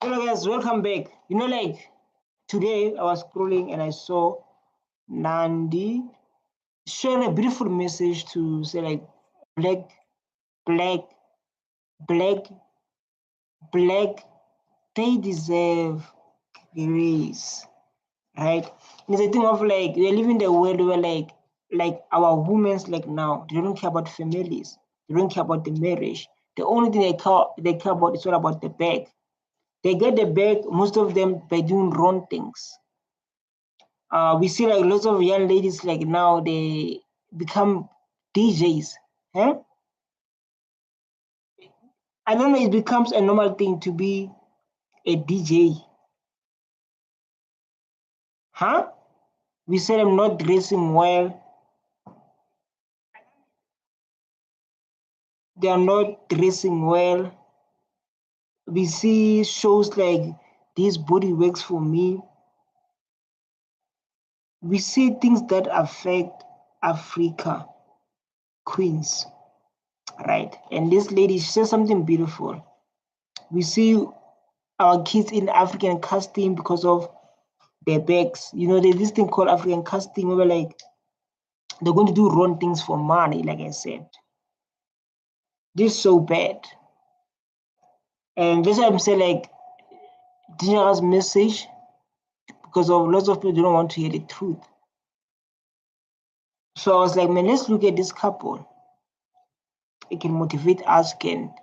Hello guys, welcome back. Today I was scrolling and I saw Nandi sharing a beautiful message to say black, black, black, black, they deserve grace, right? And it's a thing of we live in the world where our women's now, they don't care about families, they don't care about the marriage. The only thing they care about is all about the bag. They get the bag, most of them by doing wrong things. We see lots of young ladies now they become DJs. Huh? I don't know, it becomes a normal thing to be a DJ. Huh? We see them not dressing well. They are not dressing well. We see shows like This Body Works For Me. We see things that affect Africa queens, right? And this lady, she says something beautiful. We see our kids in African casting because of their bags. There's this thing called African casting where they're going to do wrong things for money, like I said. This is so bad. And that's why I'm saying dangerous message, because of lots of people don't want to hear the truth. So I was like, man, let's look at this couple. It can motivate us, can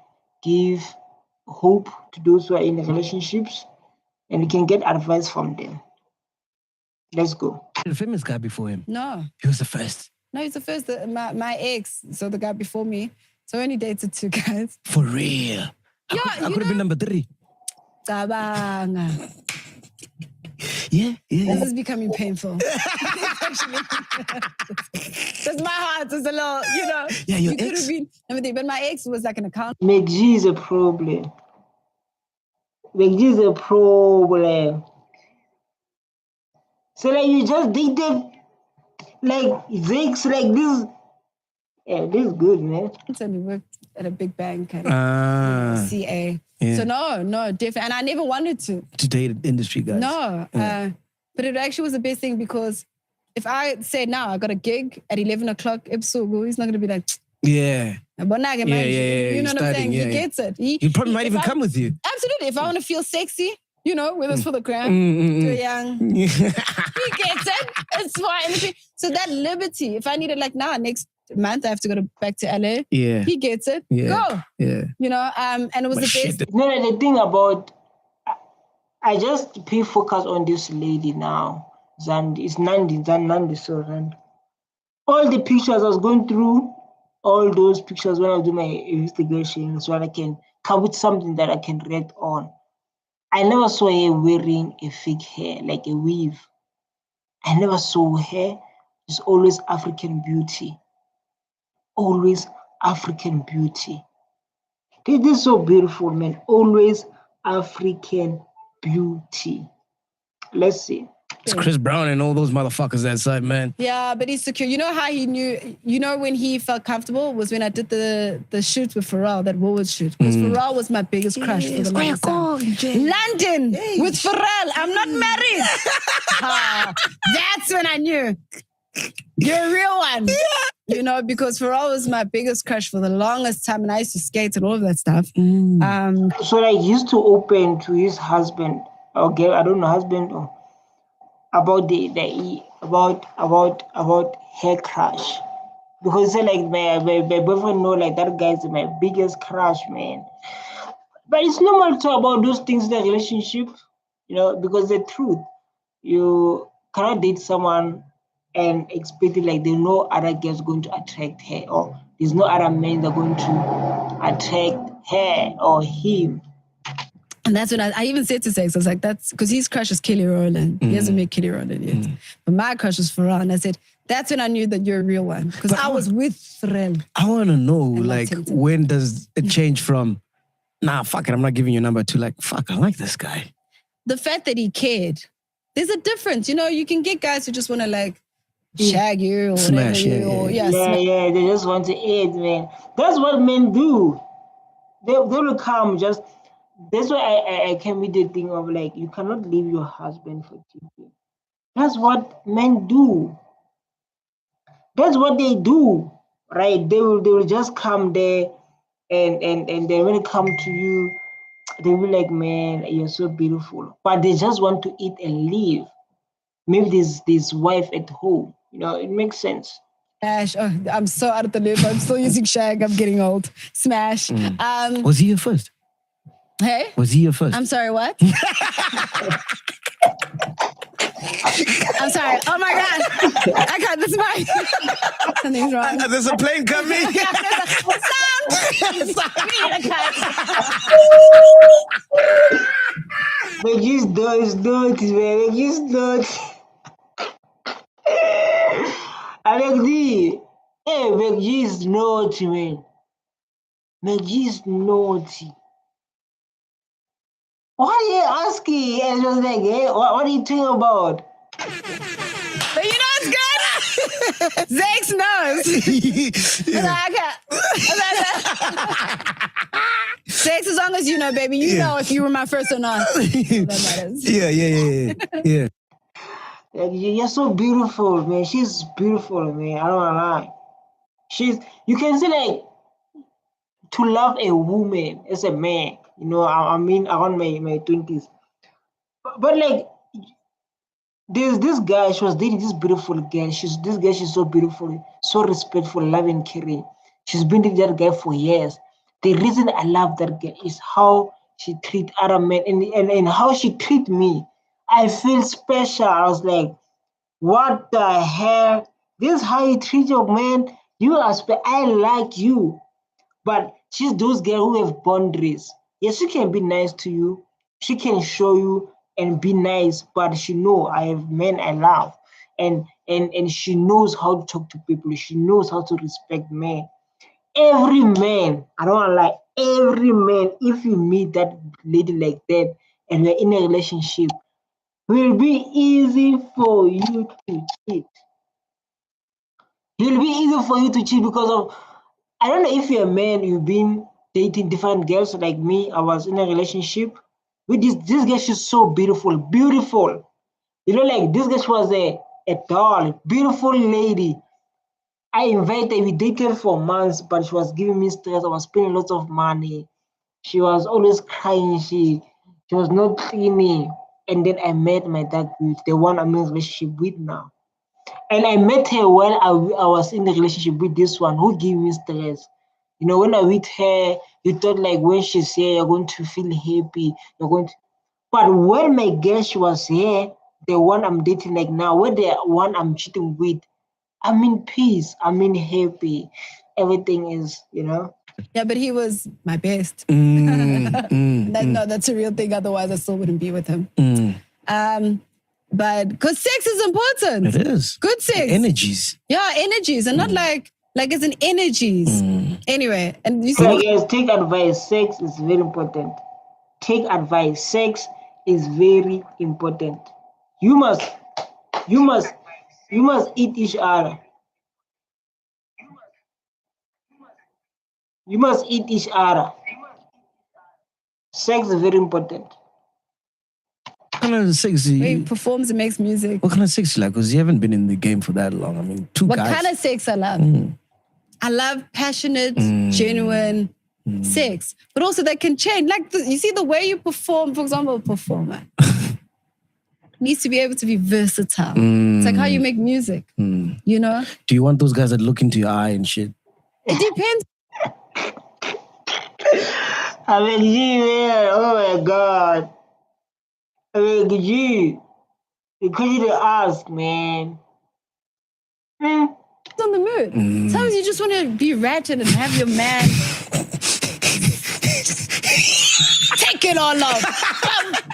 give hope to those who are in relationships, and we can get advice from them. Let's go. The famous guy before him? No. He was the first? No, he's the first. My ex, so the guy before me. So I only dated 2 guys. For real? I could have been number 3. Tabanga. Yeah. This is becoming painful. Because my heart is a little, Yeah, your you could ex? have been number 3, but my ex was like an accountant. McG is a problem. McG is a problem. So you just dated Zakes this. Yeah, this is good, man. And we worked at a big bank and CA. Yeah. So no, different. And I never wanted to. To date industry guys? No. Yeah. But it actually was the best thing, because if I say now I got a gig at 11 o'clock, he's not going to be like, Yeah. You know what I'm saying? Yeah, He gets it. He probably might even come with you. Absolutely. If I want to feel sexy, whether it's for the gram, too young, he gets it. It's fine. So that liberty, if I needed next month I have to go back to LA, he gets it. Yeah. Go. Yeah. And it was the best. The thing about, I just pay focus on this lady now. It's Nandi. All the pictures I was going through, all those pictures when I do my investigation, so I can come with something that I can read on. I never saw her wearing a fake hair, like a weave. I never saw her. It's always African beauty. Always African beauty. This is so beautiful, man. Always African beauty. Let's see. It's Chris Brown and all those motherfuckers that side, man. Yeah, but he's secure. You know how he knew, when he felt comfortable was when I did the shoot with Pharrell, that Woolworth shoot. Because Pharrell was my biggest crush for the longest time. London with Pharrell. I'm not married. That's when I knew. You're a real one. Because Pharrell was my biggest crush for the longest time, and I used to skate and all of that stuff. So he used to open to his husband, okay, I don't know, husband, or about about hair crush, because my boyfriend know that guy's my biggest crush, man. But it's normal to talk about those things in a relationship, because the truth, you cannot date someone and expect it they know other girls going to attract her, or there's no other men that are going to attract her or him. And that's when I even said to Zakes, I was like, that's because his crush is Kelly Rowland. He hasn't met Kelly Rowland yet. But my crush was Pharrell. And I said, that's when I knew that you're a real one. Because I was with Pharrell. I want to know, when does it change from, nah, fuck it, I'm not giving you a number, to fuck, I like this guy. The fact that he cared. There's a difference. You can get guys who just want to shag you or smash, whatever. Yeah, they just want to eat, man. That's what men do. They will come just that's why I came with the thing of like you cannot leave your husband for cheating. That's what men do. That's what they do, right? They will just come there and then when it come to you, they will be like, man, you're so beautiful. But they just want to eat and leave. Maybe this wife at home. It makes sense. Smash. Oh, I'm so out of the loop. I'm still using shag. I'm getting old. Smash. Was he your first? Hey? Was he your first? I'm sorry, what? I'm sorry. Oh my God. I got this mic. Something's wrong. There's a plane coming. But just don't, man. Just don't. Alexi, hey, make just naughty, man. Make just naughty. What are you asking? And she was like, hey, what are you talking about? But you know it's good? Zakes knows. Zakes, as long as you know, baby, you know if you were my first or not. That matters. Yeah. Like, you're so beautiful, man. She's beautiful, man. I don't wanna lie. You can say like to love a woman as a man. I mean around my 20s. But like there's this guy, she was dating this beautiful girl. She's so beautiful, so respectful, loving, caring. She's been dating that guy for years. The reason I love that girl is how she treat other men and how she treat me. I feel special. I was like, what the hell? This is how you treat your man? You are I like you. But she's those girls who have boundaries. Yes, she can be nice to you. She can show you and be nice, but she know I have men I love. And she knows how to talk to people. She knows how to respect men. Every man, I don't want to lie, every man, if you meet that lady like that and you're in a relationship, will be easy for you to cheat. It will be easy for you to cheat because of, I don't know if you're a man, you've been dating different girls like me. I was in a relationship with this girl. She's so beautiful. Like this girl was a doll, beautiful lady. I invited her, we dated for months, but she was giving me stress. I was spending lots of money. She was always crying. She was not cleaning. And then I met my dad, the one I'm in a relationship with now. And I met her while I was in the relationship with this one who gave me stress. When I with her, you thought like when she's here, you're going to feel happy. But when my girl, she was here, the one I'm dating like now, when the one I'm cheating with, I'm in peace. I'm in happy. Everything is. Yeah, but he was my best. No, that's a real thing. Otherwise, I still wouldn't be with him. But because sex is important. It is. Good sex. Energies. Yeah, energies. And not like it's an energies. Anyway, and you see. So guys, take advice. Sex is very important. Take advice. Sex is very important. You must eat each other. You must eat each other. Sex is very important. What kind of sex do He you... performs and makes music. What kind of sex you like? Because you haven't been in the game for that long. I mean, What guys. kind of sex I love? I love passionate, genuine sex. But also that can change. Like, you see the way you perform, for example, a performer needs to be able to be versatile. It's like how you make music, Do you want those guys that look into your eye and shit? It depends. I mean, gee, man. Oh my God. I mean, gee. Because you didn't ask, man. It's on the mood. Sometimes you just want to be ratchet and have your man take it all off.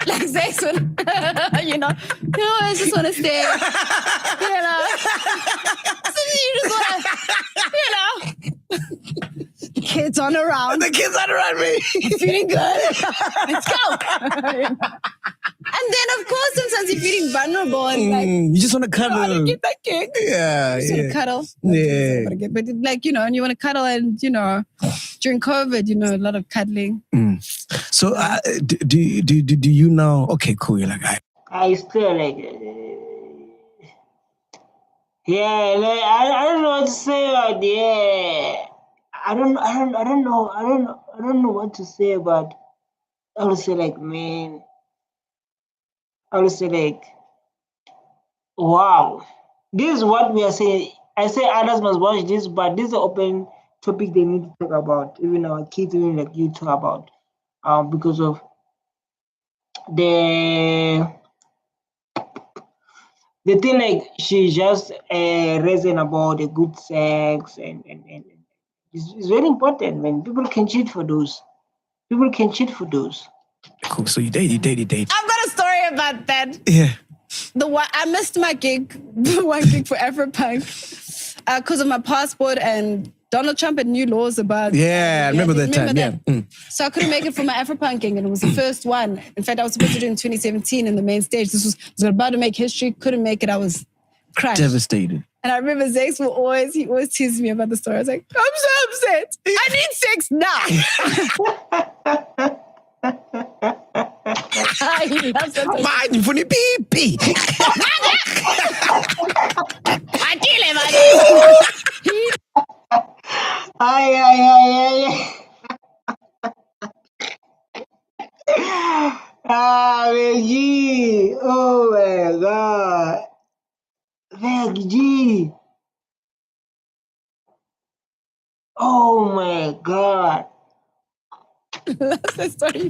Like Zakes would, I just want to stay, you just want to, the kids on around. The kids on around me. Feeling good. Let's go. And then, of course, sometimes you're feeling vulnerable and like you just want to cuddle. I get that kick. Yeah, You just want to cuddle. Yeah. But like, and you want to cuddle and, during COVID, a lot of cuddling. So do you now? Okay, cool. You're like, I still like, yeah, like, I don't know what to say about I don't know what to say about. I would say like, man, I would say like, wow, this is what we are saying. I say others must watch this, but this is an open topic they need to talk about. Even our kids, even like you talk about, because of the thing, like she just raising about the good sex and it's very important when people can cheat for those. People can cheat for those. Cool. So you date. I've got a story about that. Yeah. I missed my gig, one gig for Afropunk, because of my passport, and Donald Trump had new laws about. Yeah, I remember that time. That. Yeah. So I couldn't make it for my Afropunk gig, and it was the first one. In fact, I was supposed to do it in 2017 in the main stage. I was about to make history, couldn't make it. I was crushed. Devastated. And I remember Zakes he always teased me about the story. I was like, I'm so upset. I need sex now. He loves that. Mind for the pee. Ay. Veggie. Oh my God. Veggie. Oh my God. That's the story.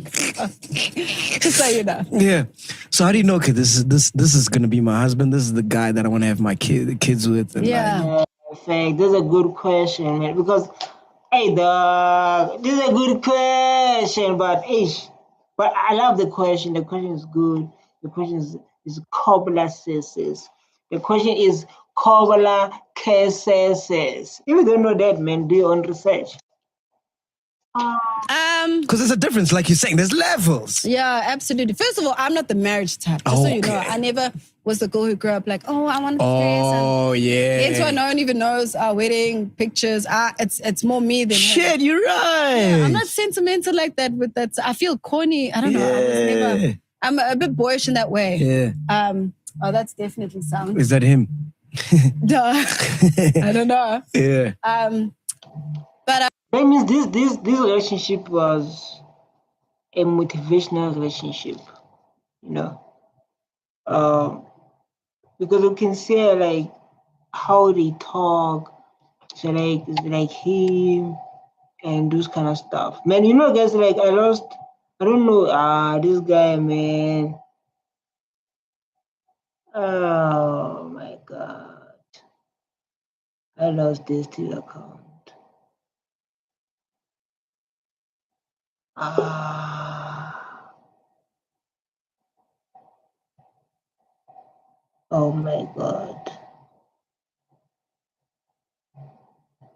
Just so you know. Yeah. So how do you know? Okay, this is gonna be my husband. This is the guy that I want to have my kids with. And yeah. That's a good question, man. Because, hey, dog, this is a good question, but I love the question. The question is good. The question is Kobla says. The question is Kobla says. If you don't know that, man, do your own research. Because there's a difference, like you're saying, there's levels. Yeah, absolutely. First of all, I'm not the marriage type. Just so you know, I never was the girl who grew up like, I want to dress. Oh, yeah. It's why no one even knows our wedding pictures. It's more me than him. Shit, you're right. Yeah, I'm not sentimental like that. With that, I feel corny. I don't know. I was never. I'm a bit boyish in that way. Yeah. Oh, that's definitely sound. Is that him? Duh. I don't know. Yeah. But that means this relationship was a motivational relationship, because you can say like how they talk, so like it's like him and those kind of stuff. Man, guys, like I don't know, this guy, man. Oh my God, I lost this till account. Oh my God.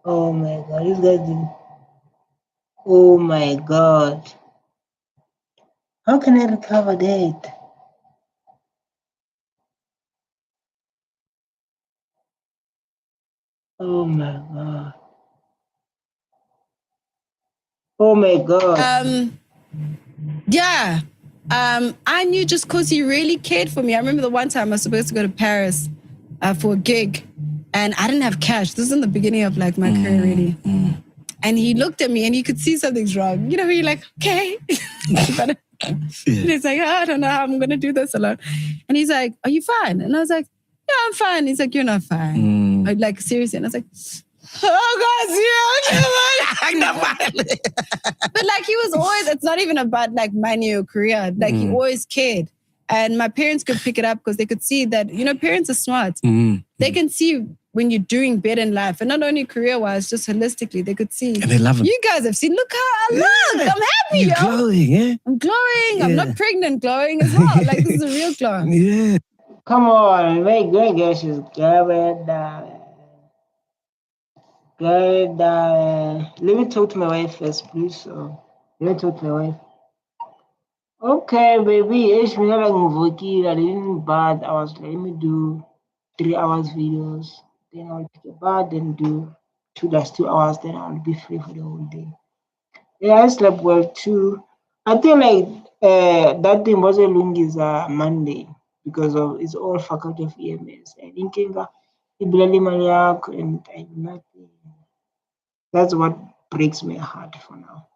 Oh my God. This guy did. Oh my God. How can I recover that? Oh my God. Oh my God. Yeah. I knew just because he really cared for me. I remember the one time I was supposed to go to Paris for a gig, and I didn't have cash. This is in the beginning of like my career, really. And he looked at me, and you could see something's wrong. You're like, okay. But he's like, I don't know how I'm gonna do this alone. And he's like, are you fine? And I was like, yeah, I'm fine. He's like, you're not fine. I'd like, seriously. And I was like, oh God, but like he was always, it's not even about like money or career. Like he always cared. And my parents could pick it up because they could see that, parents are smart. They can see when you're doing better in life, and not only career-wise, just holistically, they could see. And they love it. You guys have seen, look how I look. I'm happy, You're glowing, yeah? I'm glowing. Yeah. I'm not pregnant, glowing as well. Like this is a real glow. Yeah. Come on, my good guess is going down. Going down. Let me talk to my wife first, please. Let me talk to my wife. Okay, baby, I didn't bath. I was like, let me do 3 hours videos. Then I'll take a bath, then do 2 hours, then I'll be free for the whole day. Yeah, I slept well too. I think like that thing was a Lungi's Monday because of it's all faculty of EMS. And thinking Ibilali Mariak and I nothing. That's what breaks my heart for now.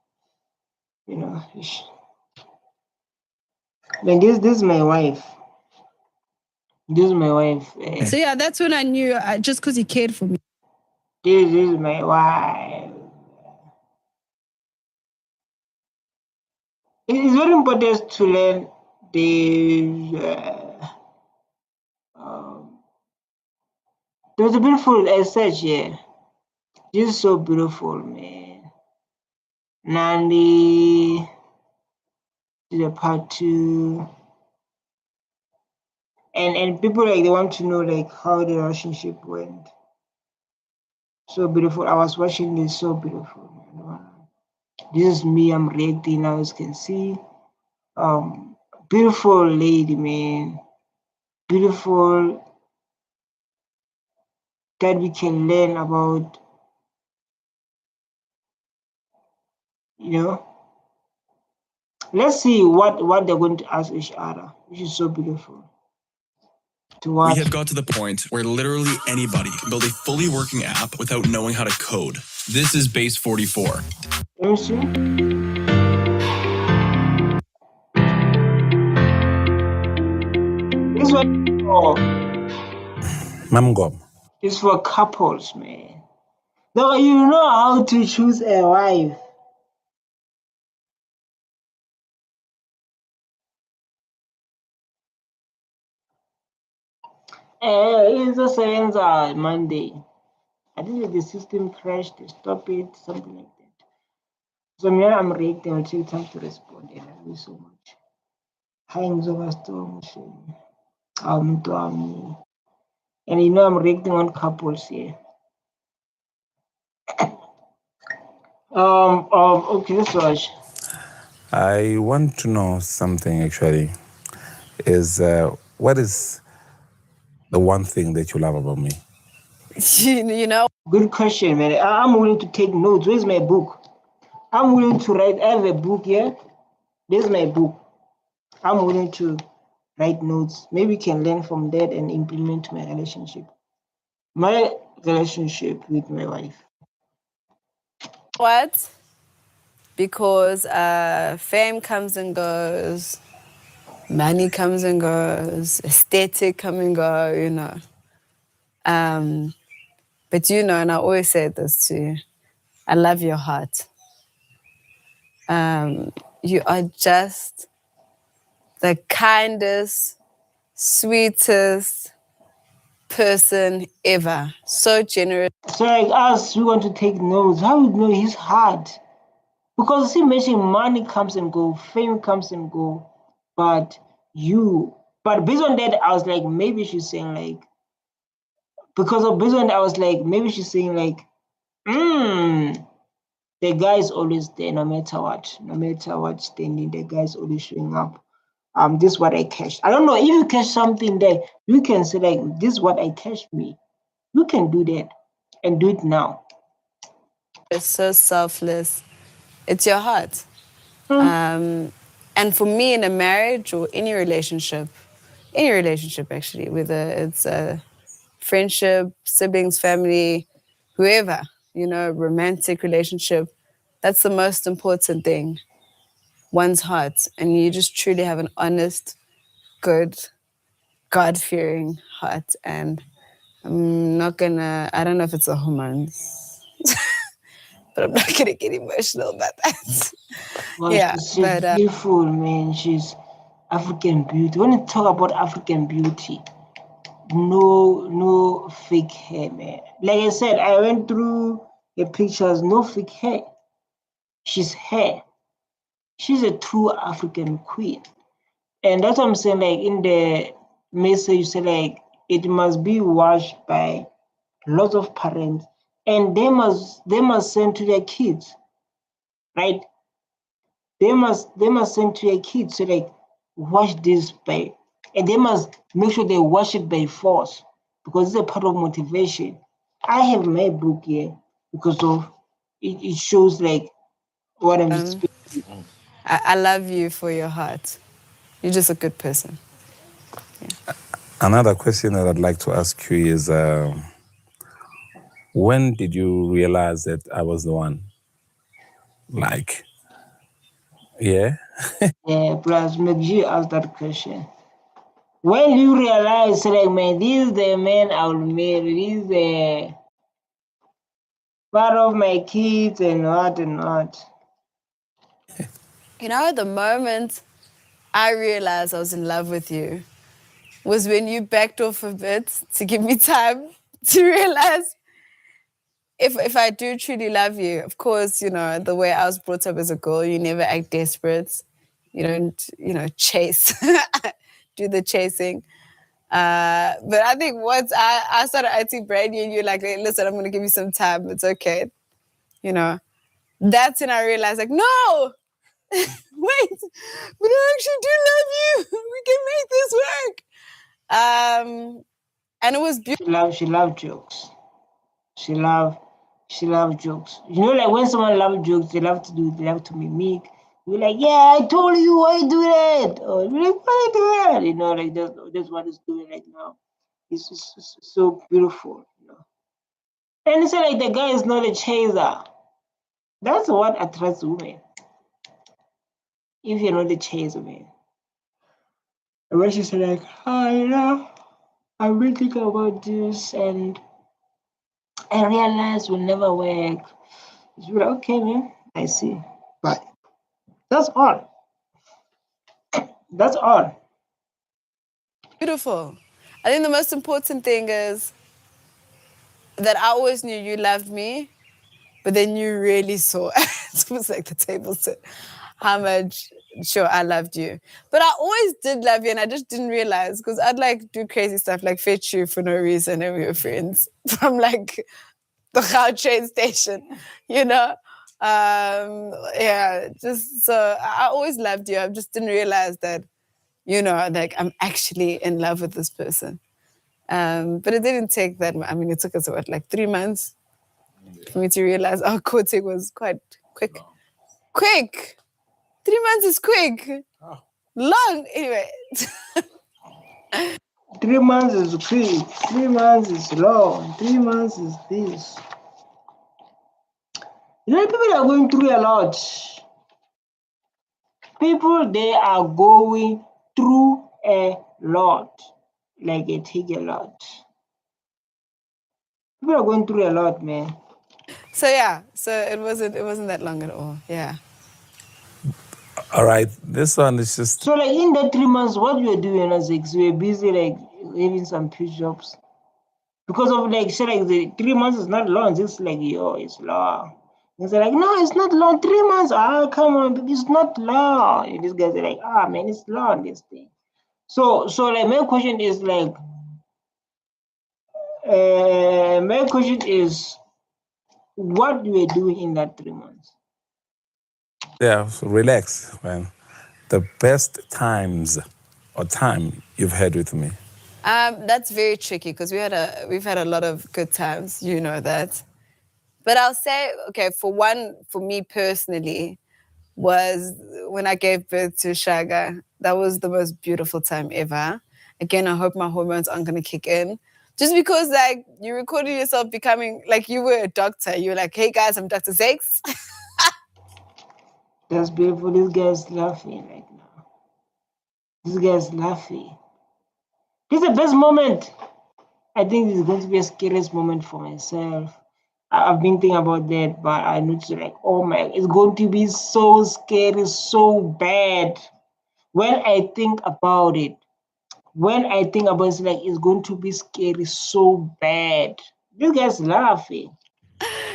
You know. Like this is my wife. This is my wife. So yeah, that's when I knew just because he cared for me. This is my wife. It is very important to learn there's a beautiful essay here. This is so beautiful, man. Nandi, the part 2. And people like they want to know like how the relationship went. So beautiful. I was watching this, so beautiful, man. Wow. This is me, I'm reacting now, as you can see. Beautiful lady, man. Beautiful that we can learn about, you know. Let's see what they're going to ask each other, which is so beautiful to watch. We have got to the point where literally anybody can build a fully working app without knowing how to code. This is Base 44. Let me see. This one for Mamgom. is for couples, man. Now you know how to choose a wife. It's the 7th Monday. I think the system crashed, they stop it, something like that. So I'm reacting, I'll take time to respond, and I love you so much. Hi, Mzovastom, and you know I'm reacting on couples here. Okay, let's watch. I want to know something actually. Is what is the one thing that you love about me? You know, Good question, man. I'm willing to take notes. Where's my book? I'm willing to write. I have a book here. This is my book. I'm willing to write notes. Maybe we can learn from that and implement my relationship. My relationship with my wife. what? Because fame comes and goes, money comes and goes, aesthetic come and go, you know. But you know, and I always say this to you, I love your heart. You are just the kindest, sweetest person ever. So generous. So like us, we want to take notes. How would know his heart? Because see, mentioning money comes and go, fame comes and go, but based on that, I was like, maybe she's saying like, because of based on that, I was like, maybe she's saying like, the guy is always there, no matter what standing, the guy is always showing up. This is what I cashed. I don't know if you cash something there, you can say like, this is what I cashed me. You can do that and do it now. It's so selfless. It's your heart. And for me, in a marriage or any relationship actually, whether it's a friendship, siblings, family, whoever, you know, romantic relationship, that's the most important thing, one's heart. And you just truly have an honest, good, God-fearing heart. And I'm not gonna, I don't know if it's the hormones, but I'm not gonna get emotional about that. Well, Yeah, she's but beautiful, man. She's African beauty. When you talk about African beauty, no fake hair, man. Like I said, I went through the pictures, no fake hair. She's hair. She's a true African queen. And that's what I'm saying, like in the message, you say like it must be watched by lots of parents and they must send to their kids, right? they must send to your kids, so like, watch this by, and they must make sure they watch it by force, because it's a part of motivation. I have my book here because of it. It shows like what I'm speaking. I love you for your heart. You're just a good person. Another question that I'd like to ask you is, when did you realize that I was the one? Like, yeah? Yeah, plus make sure you ask that question. When you realize, like, man, this is the man I will marry, this is the part of my kids and what and what. You know, the moment I realized I was in love with you was when you backed off a bit to give me time to realize if I do truly love you. Of course, you know, the way I was brought up as a girl, you never act desperate. You don't, you know, chase, do the chasing. But I think once I started acting brand new and you're like, hey, listen, I'm going to give you some time. It's okay. You know, that's when I realized, like, no, wait, but I actually do love you. We can make this work. And it was beautiful. She loved jokes. She loved jokes. You know, like when someone loves jokes, they love to mimic. You're like, yeah, I told you, why do that? Or you're like, why do that? You know, like that's what it's doing right now. It's just so beautiful, you know. And it's like the guy is not a chaser. That's what attracts women. If you're not a chaser, man. And when she's like, oh, you know, I've been thinking about this and I realized will never work. It's like, okay, man, I see. But that's all. That's all. Beautiful. I think the most important thing is that I always knew you loved me, but then you really saw, it was like the table said, how much, sure, I loved you. But I always did love you, and I just didn't realize, because I'd like do crazy stuff, like fetch you for no reason, and we were friends from like the Gau train station, you know? Yeah, just so I always loved you. I just didn't realize that, you know, like I'm actually in love with this person. But it didn't take that much. I mean, it took us, what, like 3 months for me to realize our courting was quite quick. Quick! 3 months is quick. Long, anyway. 3 months is quick. 3 months is long. 3 months is this. You know, people are going through a lot. People, they are going through a lot. Like it take a lot. People are going through a lot, man. So yeah, so it wasn't that long at all. Yeah. All right, this one is just... So like in that 3 months, what we were doing as like, we were busy like having some few jobs. Because of like, say like the 3 months is not long, it's like, yo, it's long. And they're like, no, it's not long. 3 months, come on, baby, it's not long. And these guys are like, man, it's long, this thing. So like my question is like, what you were doing in that 3 months? Yeah, so relax, man. The best times or time you've had with me. That's very tricky because we've had a lot of good times, you know that. But I'll say, okay, for me personally, was when I gave birth to Shaga. That was the most beautiful time ever. Again, I hope my hormones aren't gonna kick in. Just because like you recorded yourself becoming like you were a doctor. You were like, hey guys, I'm Dr. Zakes. That's beautiful. This guy's laughing right now. This guy's laughing. This is the best moment. I think this is going to be a scariest moment for myself. I've been thinking about that, but I know to like, oh my, it's going to be so scary, so bad. When I think about it, it's like it's going to be scary, so bad. This guy's laughing.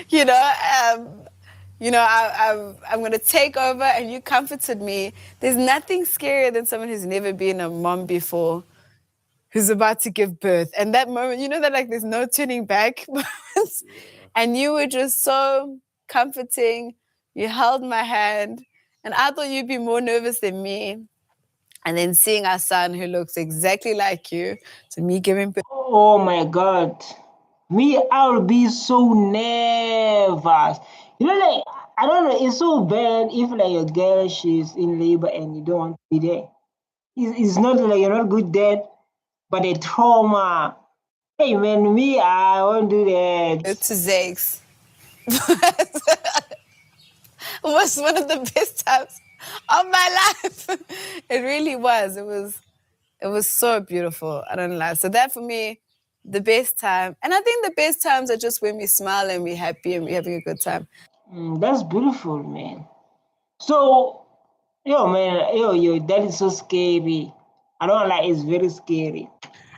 you know, I'm gonna take over, and you comforted me. There's nothing scarier than someone who's never been a mom before, who's about to give birth, and that moment, you know, that like there's no turning back. And you were just so comforting. You held my hand, And I thought you'd be more nervous than me. And then seeing our son who looks exactly like you, so me giving birth. Oh my God. Me, I'll be so nervous. You know, like, I don't know, it's so bad if like your girl, she's in labor and you don't want to be there. It's not like you're not good dad, but a trauma. Hey man, me, I won't do that. To Zakes. Was one of the best times of my life. It really was. It was so beautiful. I don't lie. So that for me, the best time. And I think the best times are just when we smile and we're happy and we're having a good time. That's beautiful, man. So, yo, man, your dad is so scary. I don't like. It's very scary.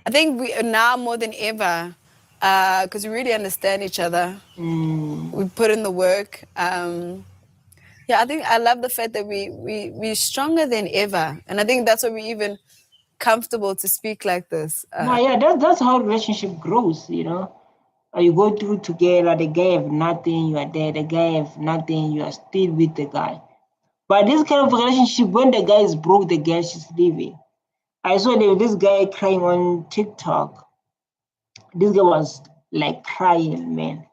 I think we now more than ever, because we really understand each other. We put in the work. Yeah, I think I love the fact that we're stronger than ever, and I think that's why we're even comfortable to speak like this. No, yeah, that's how relationship grows. You know, you go through together. The guy have nothing, you are there. The guy have nothing, you are still with the guy. But this kind of relationship, when the guy is broke, the girl she's leaving. I saw this guy crying on TikTok. This guy was like crying, man,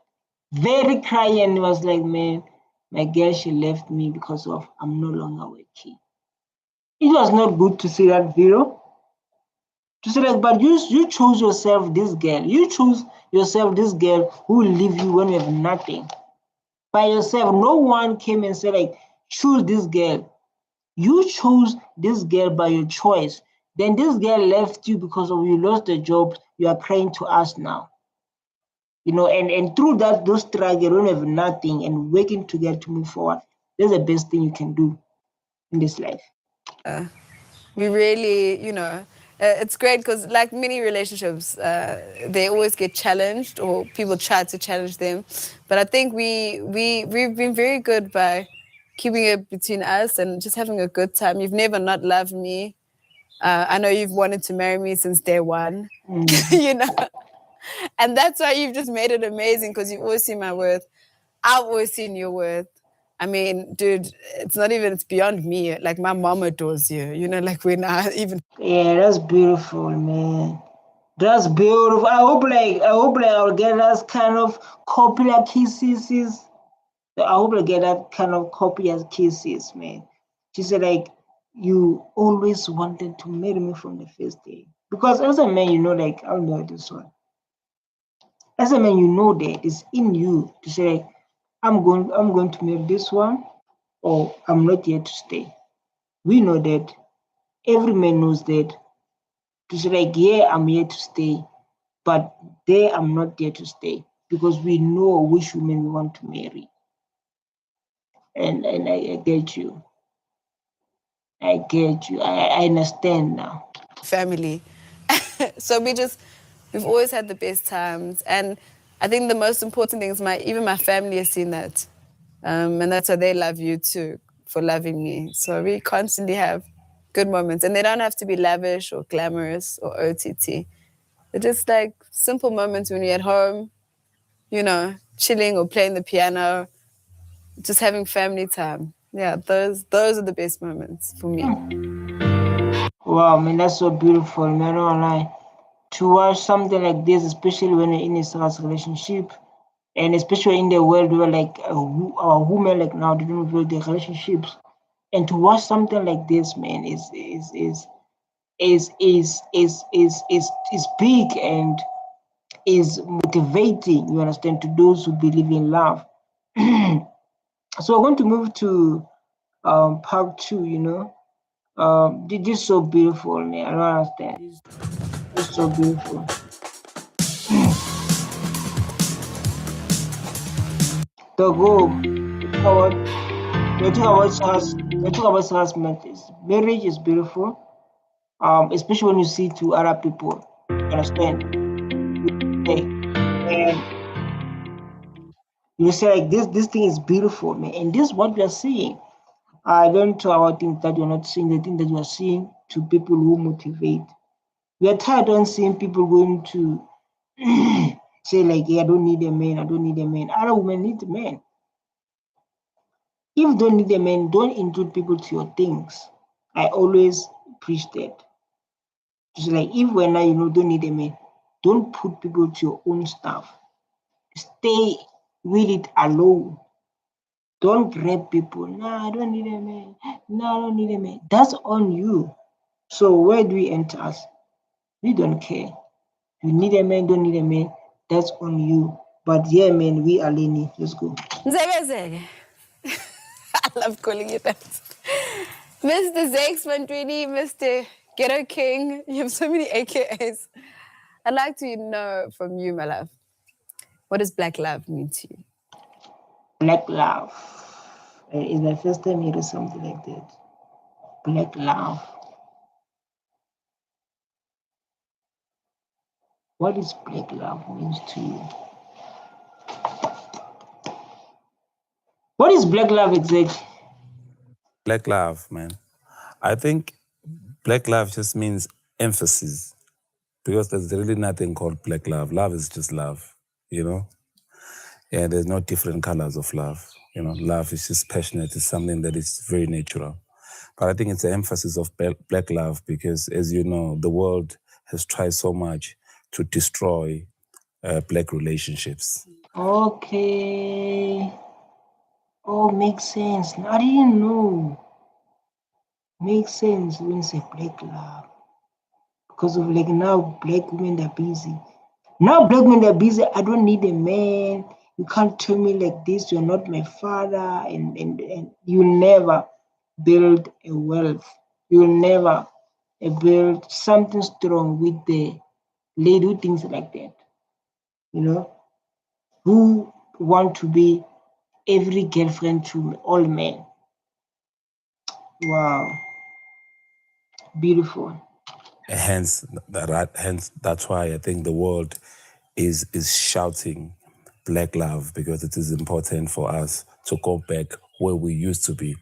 very crying. He was like, man, my girl, she left me because of I'm no longer working. It was not good to see that video. To say like, but you chose yourself this girl. You choose yourself this girl who will leave you when you have nothing. By yourself, no one came and said like, choose this girl. You chose this girl by your choice. Then this girl left you because of you lost the job. You are crying to us now. You know, and through that, those struggle, you don't have nothing and working together to move forward. That's the best thing you can do in this life. We really, it's great because like many relationships, they always get challenged or people try to challenge them. But I think we've been very good by keeping it between us and just having a good time. You've never not loved me. I know you've wanted to marry me since day one, and that's why you've just made it amazing because you've always seen my worth. I've always seen your worth. I mean, dude, it's beyond me. Like my mom adores you, like when I even. Yeah, that's beautiful, man. That's beautiful. I hope I'll get that kind of copy like kisses. I hope I get that kind of copy as kisses, man. She said like you always wanted to marry me from the first day. Because as a man, like I'll know this one. As a man, that it's in you to say like, I'm going to marry this one, or I'm not here to stay. We know that. Every man knows that. To say like, yeah, I'm here to stay, but there I'm not there to stay because we know which woman we want to marry. And I get you. I get you. I understand now. Family. So we've always had the best times. And I think the most important thing is even my family has seen that. And that's why they love you too, for loving me. So we constantly have good moments. And they don't have to be lavish or glamorous or OTT. They're just like simple moments when you're at home, chilling or playing the piano, just having family time. Yeah, those are the best moments for me. Wow, man, that's so beautiful, man. Online to watch something like this, especially when you're in a serious relationship, and especially in the world where like our women like now they don't build their relationships, and to watch something like this, man, is big and is motivating. You understand, to those who believe in love. So I want to move to part two. This is so beautiful, man. I don't understand. It's so beautiful. The go. We talk about harassment. Marriage is beautiful, especially when you see to other people. You understand? Okay. And you say like this thing is beautiful, man, and this is what we are seeing. I don't talk about things that you're not seeing, the thing that you are seeing to people who motivate. We are tired of seeing people going to say like, yeah, I don't need a man, I don't need a man. Other women need a man. if you don't need a man, don't include people to your things. I always preach that. Just like if when I don't need a man, don't put people to your own stuff. Stay with it alone. Don't grab people. Nah, I don't need a man. No, I don't need a man. That's on you. So where do we enter us? We don't care. You need a man, don't need a man. That's on you. But yeah, man, we are leaning. Let's go. Zeke. I love calling you that. Mr. Zakes Nandi, Mr. Ghetto King. You have so many AKAs. I'd like to know from you, my love, what does black love mean to you? Black love. It's my first time hearing something like that. Black love. What is black love means to you? What is black love exactly? Black love, man. I think black love just means emphasis, because there's really nothing called black love. Love is just love, Yeah, there's no different colors of love. Love is just passionate. It's something that is very natural. But I think it's the emphasis of black love because, as you know, the world has tried so much to destroy black relationships. Okay. Oh, makes sense. I didn't know. Makes sense when you say black love. Because of like now black women are busy. Now black women are busy. I don't need a man. You can't tell me like this, you're not my father, and you never build a wealth. You'll never build something strong with the lady who thinks like that. Who want to be every girlfriend to all men. Wow. Beautiful. Hence, that's why I think the world is shouting black love, because it is important for us to go back where we used to be.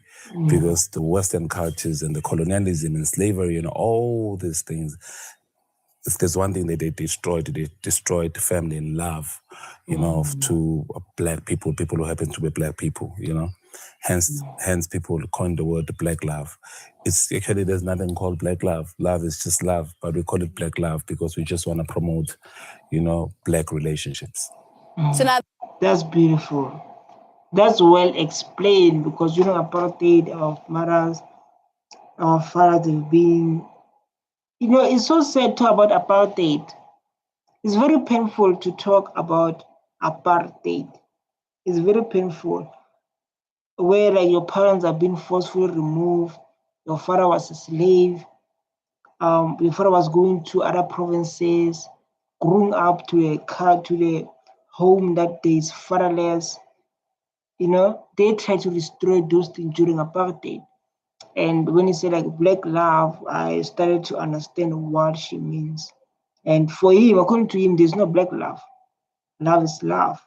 Because the Western cultures and the colonialism and slavery and all these things, if there's one thing that they destroyed family and love, to black people who happen to be black people, Hence people coined the word black love. It's actually, there's nothing called black love. Love is just love, but we call it black love because we just want to promote, black relationships. So now, That's beautiful. That's well explained because apartheid, our fathers have been, it's so sad to talk about apartheid. It's very painful to talk about apartheid. It's very painful. Where like your parents are being forcefully removed, your father was a slave, your father was going to other provinces, growing up to the home that is fatherless. They try to destroy those things during apartheid. And when you say like black love, I started to understand what she means. And for him, according to him, there's no black love. Love is love.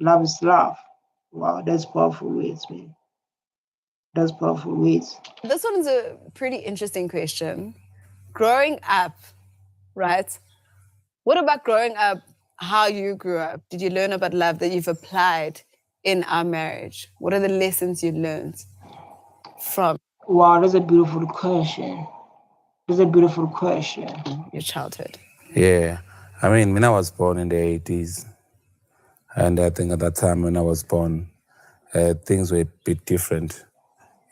Love is love. Wow, that's powerful words, man. That's powerful words. this one is a pretty interesting question. Growing up, right? What about growing up, how you grew up? Did you learn about love that you've applied in our marriage? What are the lessons you learned from Wow, that's a beautiful question. That's a beautiful question. your childhood? Yeah. I mean, when I was born in the 80s, and I think at that time when I was born, things were a bit different.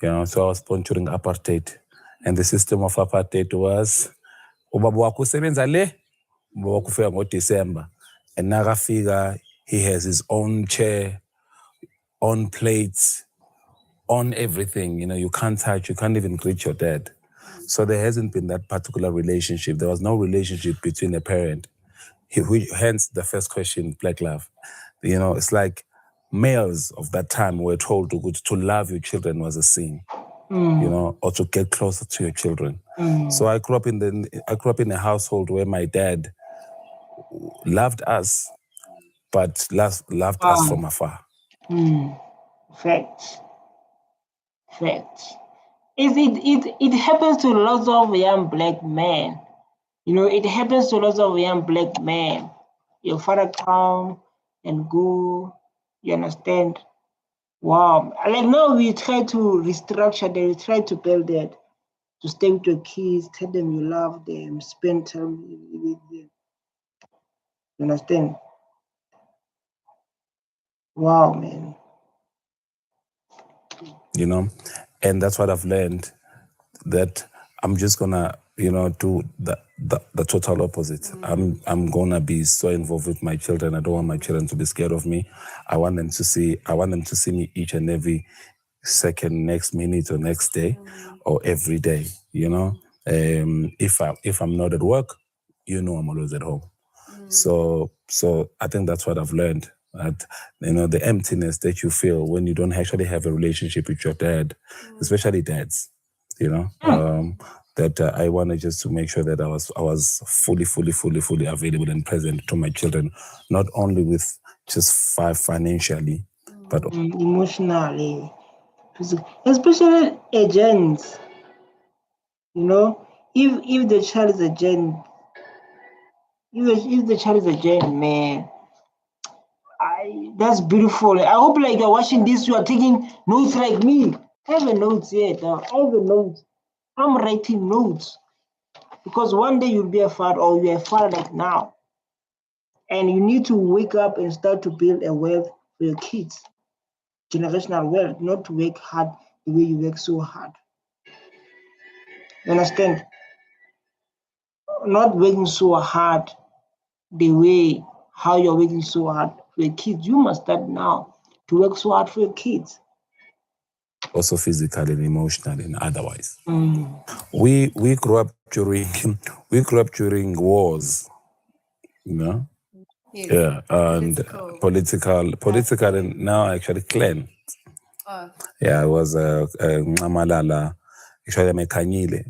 So I was born during apartheid. And the system of apartheid was, ubaba wakho usebenza le, ubaba wakho ufika ngoDecember. And nakafika, he has his own chair, own plates, on everything. You can't touch, you can't even greet your dad. So there hasn't been that particular relationship. There was no relationship between a parent. Hence the first question, black love. It's like males of that time were told to love your children was a sin, or to get closer to your children. So I grew up in a household where my dad loved us, but loved us from afar. Facts. Facts. It happens to lots of young black men. It happens to lots of young black men. Your father come and go, you understand? Wow. Like now we try to restructure that, we try to build that, to stay with your kids, tell them you love them, spend time with them. You understand? Wow, man. You know, and that's what I've learned, that I'm just gonna, do the total opposite. I'm gonna be so involved with my children. I don't want my children to be scared of me. I want them to see me each and every second, next minute, or next day, or every day. If I'm not at work, I'm always at home. So I think that's what I've learned. That the emptiness that you feel when you don't actually have a relationship with your dad, especially dads. That I wanted just to make sure that I was fully available and present to my children, not only with just financially, but Emotionally, especially agents. If the child is a gen, if the child is a gen, man, that's beautiful. I hope like you're watching this, you are taking notes like me. I have a notes here. I have a note. I'm writing notes because one day you'll be a father, or you're a father like now, and you need to wake up and start to build a wealth for your kids, generational wealth, not to work hard the way you work so hard. You understand? Not working so hard the way how you're working so hard for your kids. You must start now to work so hard for your kids. also physically and emotionally and otherwise. Mm. We grew up during wars, Yes. Yeah, and political, and now actually clan. Yeah, I was Nxamalala. Actually, I'm a Kanyile.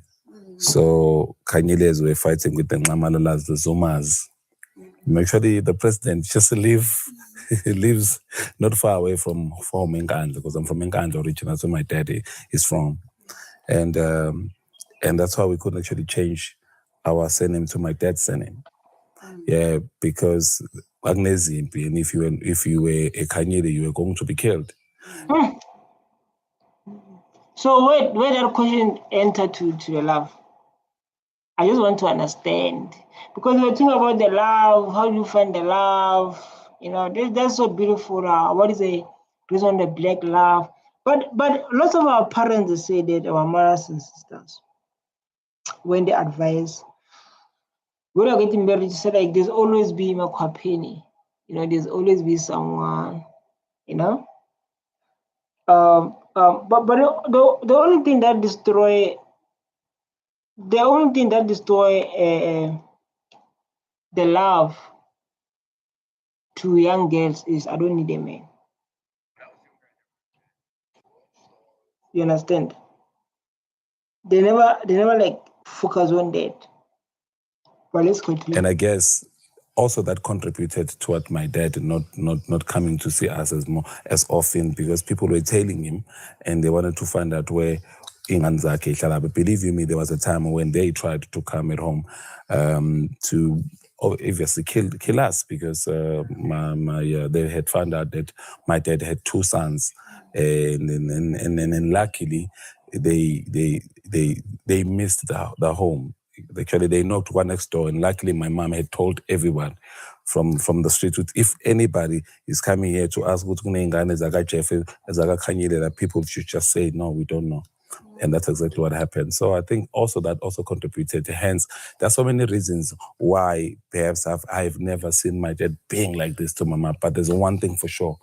So Kanyiles were fighting with the Nxamalalas, the Zumas. Actually, the president just lives not far away from Nkandla, because I'm from Nkandla originally. That's where my daddy is from, and that's why we couldn't actually change our surname to my dad's surname. Yeah, because Agnezimpi, and if you were a Kanyile, you were going to be killed. So where that question enter to the love? I just want to understand, because we're talking about the love. How do you find the love? That's so beautiful. What is the reason on the black love? But lots of our parents, they say that our mothers and sisters, when they advise, when you're getting married, you say like there's always be a penny. There's always be someone. But the only thing that destroy the love to young girls is, I don't need a man. You understand? They never like focus on that. But let's continue. And I guess also that contributed toward my dad not coming to see us as often, because people were tailing him and they wanted to find out where Inganzake. Believe you me, there was a time when they tried to come at home to obviously kill us, because they had found out that my dad had two sons, and luckily they missed the home. Actually, they knocked one next door, and luckily my mom had told everyone from the street, if anybody is coming here to ask what that people should just say, no, we don't know. And that's exactly what happened. So I think also that also contributed. Hence, there's so many reasons why perhaps I've never seen my dad being like this to my mom. But there's one thing for sure.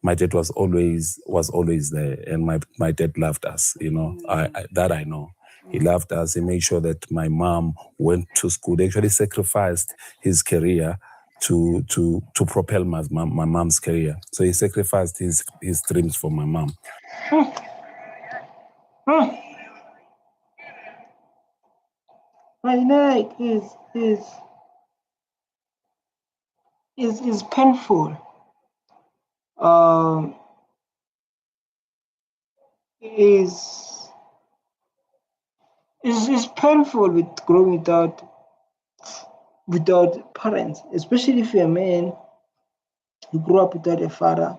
My dad was always there, and my dad loved us, that I know. He loved us. He made sure that my mom went to school. They actually sacrificed his career to propel my mom's career. So he sacrificed his dreams for my mom. Like is painful. Is painful with growing without parents, especially if you're a man, you grew up without a father.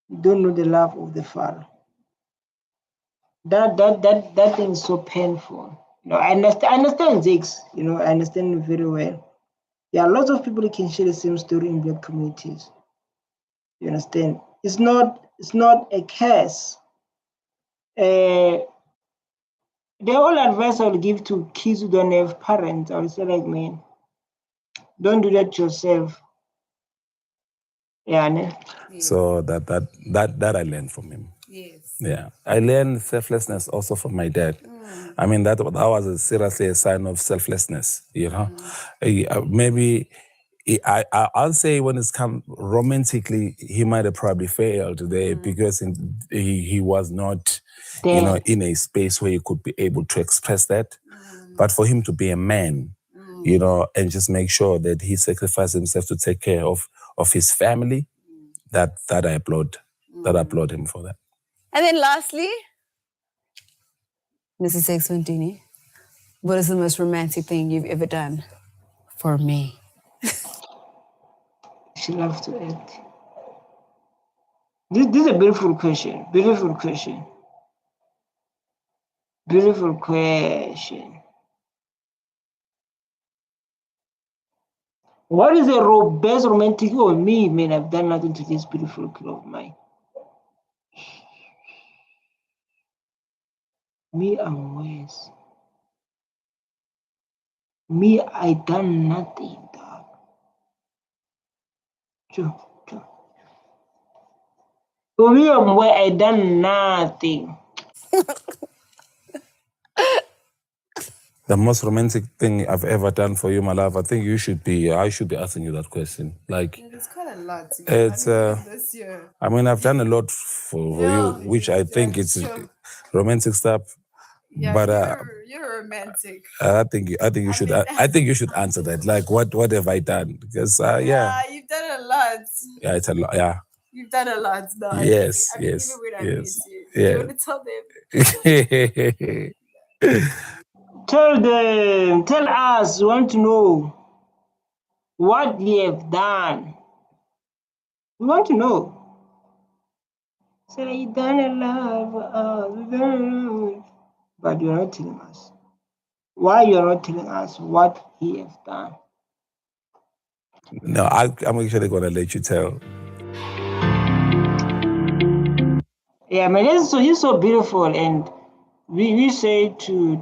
You don't know the love of the Father. That thing is so painful. I understand Zakes, I understand it very well. Yeah, lots of people can share the same story in black communities. You understand? It's not a curse. The whole advice I would give to kids who don't have parents, I would say like, man, don't do that yourself. Yeah, ne? So that I learned from him. Yes. Yeah, I learned selflessness also from my dad. I mean, that was seriously a sign of selflessness. Maybe I'll say when it's come romantically, he might have probably failed there because he was not, in a space where he could be able to express that. But for him to be a man, and just make sure that he sacrificed himself to take care of his family, that I applaud. That I applaud him for that. And then lastly, Mrs. Zakes and Nandi, what is the most romantic thing you've ever done for me? She loves to act. This is a beautiful question. Beautiful question. Beautiful question. What is the best romantic? Oh, me, man, I've done nothing to this beautiful girl of mine. Me and Wes. Me, I done nothing, dog. For me and Wes, I done nothing. The most romantic thing I've ever done for you, my love, I think I should be asking you that question. Like, It's quite a lot. it's, This year. I mean, I've done a lot for you, which I think it's romantic stuff. Yeah, but you're romantic. I think you should. I think you should answer that. Like, what have I done? Because Yeah, you've done a lot. yeah, it's a lot. Yeah. You've done a lot. No, Yes, I mean, yes, even when I yes, meet you, yeah. you want to tell them. Tell us, we want to know what you have done. We want to know. Say, you done a lot for us, but you're not telling us. Why you're not telling us what he has done? No, I'm actually gonna let you tell. Yeah, man, he's so beautiful, and we say to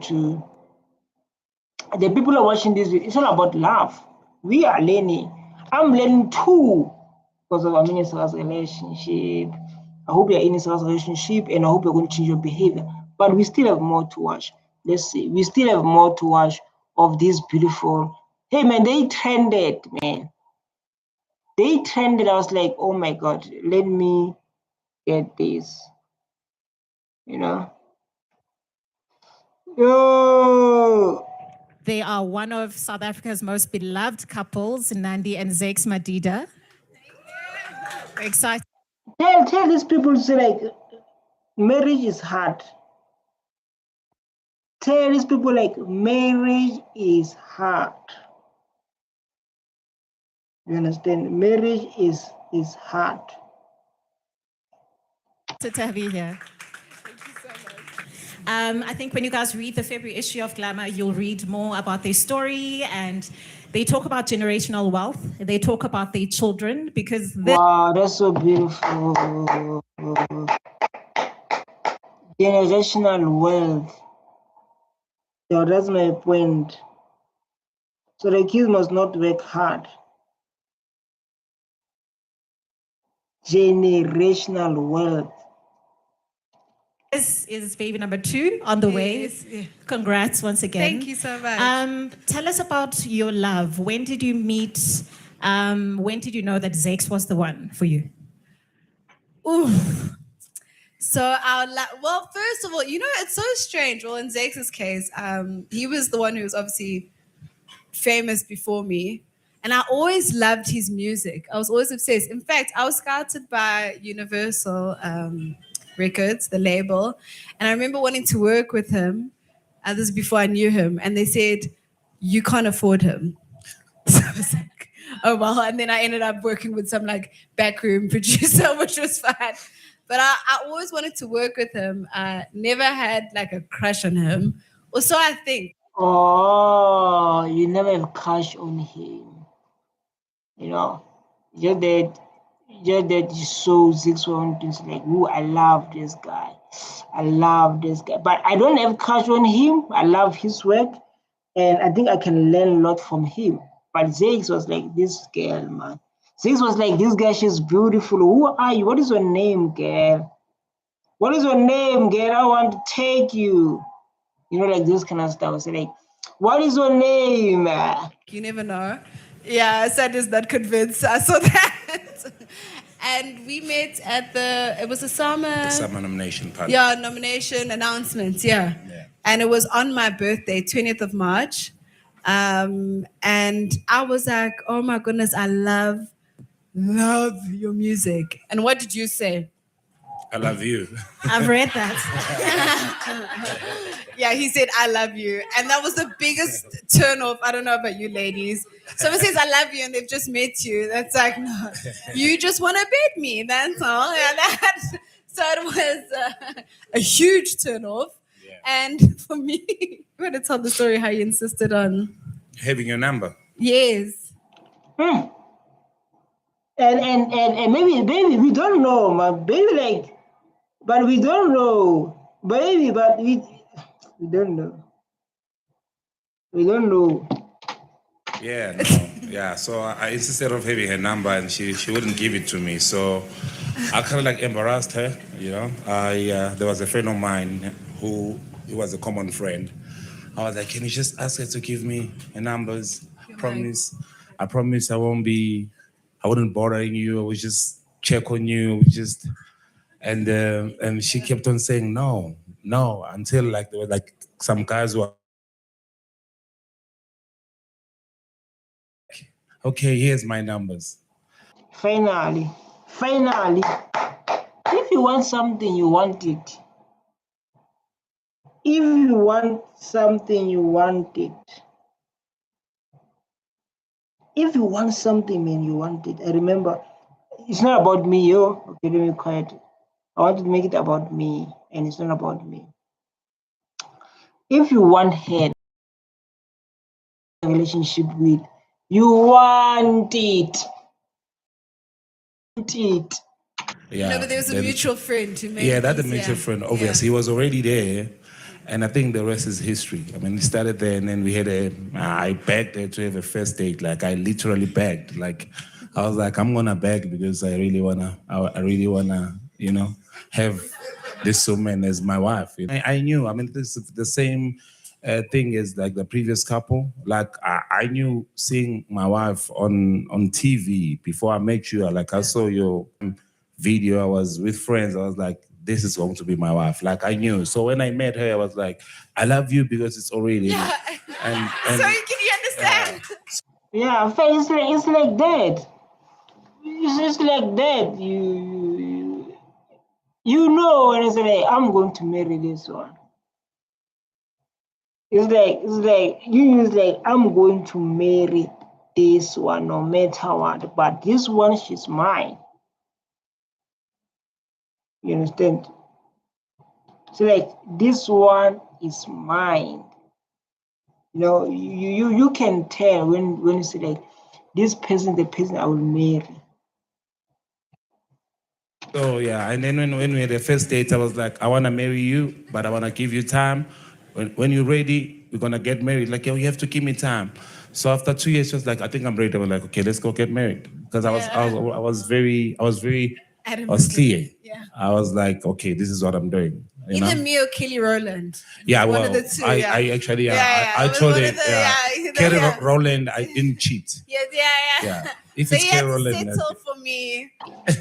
the people who are watching this video, it's all about love. We are learning. I'm learning too because of a serious relationship. I hope you're in a serious relationship, and I hope you're going to change your behavior. But we still have more to watch. Let's see. We still have more to watch of this beautiful. Hey, man, they trended, man. They trended. I was like, oh my God, let me get this. Yo. They are one of South Africa's most beloved couples, Nandi and Zakes Madida. Excited. Tell these people to like marriage is hard. Tell these people like marriage is hard. You understand? Marriage is hard. To have you here. I think when you guys read the February issue of Glamour, you'll read more about their story, and they talk about generational wealth. They talk about their children because wow, that's so beautiful. Generational wealth. Yeah, that's my point. So the kids must not work hard. Generational wealth. This is baby number 2 on the way. Yeah. Congrats once again. Thank you so much. Tell us about your love. When did you meet? When did you know that Zakes was the one for you? Ooh. So well, first of all, it's so strange. Well, in Zakes' case, he was the one who was obviously famous before me. And I always loved his music. I was always obsessed. In fact, I was scouted by Universal Records, the label. And I remember wanting to work with him. This is before I knew him. And they said, you can't afford him. So I was like, oh well. And then I ended up working with some like backroom producer, which was fun. But I always wanted to work with him. I never had like a crush on him. Or so I think. Oh, you never have crush on him. You know, just that you saw 6 1 like, ooh, I love this guy. I love this guy. But I don't have crush on him. I love his work. And I think I can learn a lot from him. But Zakes was like, this girl, man. Zakes was like, this girl, she's beautiful. Who are you? What is your name, girl? What is your name, girl? I want to take you. You know, like this kind of stuff. So like, what is your name? You never know. Yeah, Sad is not convinced. I saw that. And we met at it was a summer nomination party. Yeah, nomination announcements, yeah. And it was on my birthday, 20th of March. And I was like, oh my goodness, I love your music. And what did you say? I love you. I've read that. Yeah, he said, I love you. And that was the biggest turn off. I don't know about you ladies. Someone says, I love you, and they've just met you. That's like, no, you just want to bet me. That's all. Yeah, so it was a huge turn off. Yeah. And for me, you want to tell the story how you insisted on having your number. Yes. And maybe we don't know, man. Baby, like, but we don't know. Baby, but we don't know. We don't know. Yeah, no. Yeah, so I insisted of having her number, and she wouldn't give it to me. So I kind of like embarrassed her, you know. There was a friend of mine who was a common friend. I was like, can you just ask her to give me her numbers? I promise I wouldn't bother you. I would just check on you, and she kept on saying no, until like there were like some guys who were, okay, here's my numbers. Finally, if you want something, you want it. If you want something, you want it. If you want something, man, you want it. I remember, it's not about me, yo. Okay, let me quiet. I want to make it about me, and it's not about me. If you want head relationship with, you want it. Yeah. No, but there was a mutual friend who made that's a mutual friend. Obviously, he was already there. And I think the rest is history. I mean, we started there, and then we had I begged her to have a first date. Like, I literally begged. Like, I was like, I'm gonna beg because I really wanna, you know, have this woman as my wife. I knew. I mean, this is the same thing as like the previous couple. Like, I knew seeing my wife on TV before I met you. Like, I saw your video. I was with friends. I was like, this is going to be my wife. Like, I knew. So when I met her, I was like, I love you because it's already. Yeah. And so can you understand? Yeah, it's like that. It's like that. You know, and it's like, I'm going to marry this one. It's like I'm going to marry this one no matter what. But this one, she's mine. You understand? So like, this one is mine. You know, you can tell when you say like, this person, the person I will marry. So yeah, and then when we had the first date, I was like, I want to marry you, but I want to give you time. When you're ready, we're gonna get married. Like, yo, you have to give me time. So after 2 years, she was like, I think I'm ready. I was like, okay, let's go get married. Because I was very clear. Yeah. I was like, okay, this is what I'm doing. Either me or Kelly Rowland. Yeah, one well, of the two. I actually, I told her, Kelly Rowland, I didn't cheat. Yeah. If so it's you Kelly had to Rowland, settle for me.